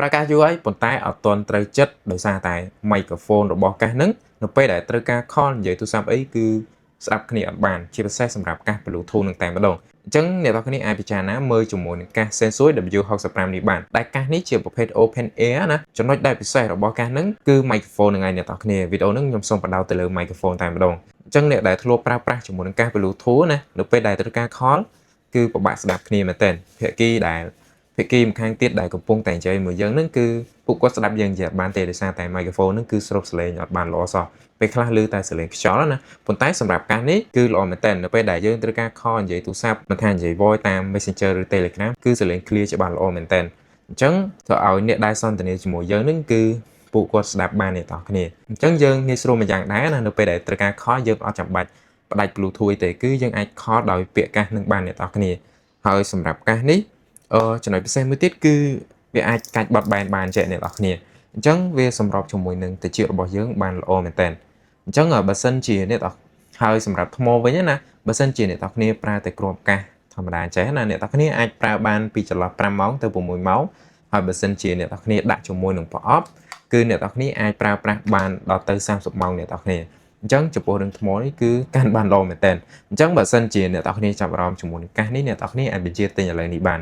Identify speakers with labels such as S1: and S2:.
S1: ប្រកាសយូរហើយប៉ុន្តែអត់ទាន់ត្រូវចិត្តដោយសារតែ microphone របស់កាសហ្នឹងនៅពេលដែលត្រូវការ call និយាយទូរស័ព្ទអីគឺស្ដាប់គ្នាអត់បានជាពិសេសសម្រាប់កាស Bluetooth នឹងតែម្ដងអញ្ចឹងអ្នកនរគ្នាអាចពិចារណាមើលជាមួយនឹងកាស Sensui W65 នេះបានដែលកាសនេះជាប្រភេទ Open Air ណាចំណុចដែលពិសេសរបស់កាសហ្នឹងគឺ microphone ហ្នឹងឯងអ្នកនរគ្នាវីដេអូហ្នឹងខ្ញុំសូមបដោតទៅលើ microphone តែម្ដងអញ្ចឹងអ្នកដែលធ្លាប់ប្រើប្រាស់ជាមួយនឹងកាស Bluetooth ណានៅពេលដែលត្រូវការ call គឺពិបាកស្ដាប់គ្នាមែនទែនភាគីម្ខាងទៀតដែលកំពុងតែនិយាយមួយយើងហ្នឹងគឺពួកគាត់ស្ដាប់យើងនិយាយអត់បានទេដោយសារតែ microphone ហ្នឹងគឺស្រូបសំឡេងអត់បានល្អសោះពេលខ្លះឮតែសំឡេងខ្យល់ណាប៉ុន្តែសម្រាប់កាសនេះគឺល្អមែនទែននៅពេលដែលយើងត្រូវការ call និយាយទូរស័ព្ទមិនថានិយាយ voice តាម Messenger ឬ Telegram គឺសំឡេង clear ច្បាស់ល្អមែនទែនអញ្ចឹងធ្វើឲ្យអ្នកដែលសន្ទនាជាមួយយើងហ្នឹងគឺពួកគាត់ស្ដាប់បានអ្នកទាំងគ្នាអញ្ចឹងយើងងាយស្រួលមួយយ៉ាងដែរណានៅពេលដែលត្រូវការ call យើងអត់ចាំបាច់ផ្ដាច់ Bluetooth ទេគឺយើងអាច call ដោយពាក្យកាសនឹងបានអ្នកទាំងគ្នាហើយសម្រាប់កាសនេះចំណុចពិសេសមួយទៀតគឺវាអាចកាច់បត់បែនបានចេះអ្នកនរគ្នាអញ្ចឹងវាសម្របជាមួយនឹងតិចរបស់យើងបានល្អមែនតើអញ្ចឹងបើសិនជាអ្នកហើយសម្រាប់ថ្មវិញណាបើសិនជាអ្នកនរគ្នាប្រើតែគ្រាប់កាសធម្មតាចេះណាអ្នកនរគ្នាអាចប្រើបានពីចន្លោះ5ម៉ោងទៅ6ម៉ោងហើយបើសិនជាអ្នកនរគ្នាដាក់ជាមួយនឹងប្រអប់គឺអ្នកនរគ្នាអាចប្រើប្រាស់បានដល់ទៅ30ម៉ោងអ្នកនរគ្នាអញ្ចឹងចំពោះរឿងថ្មនេះគឺកាន់បានល្អមែនតើអញ្ចឹងបើសិនជាអ្នកនរគ្នាចាប់អារម្មណ៍ជាមួយនឹងកាសនេះអ្នកនរគ្នាអាចបញ្ជាទិញឥឡូវនេះបាន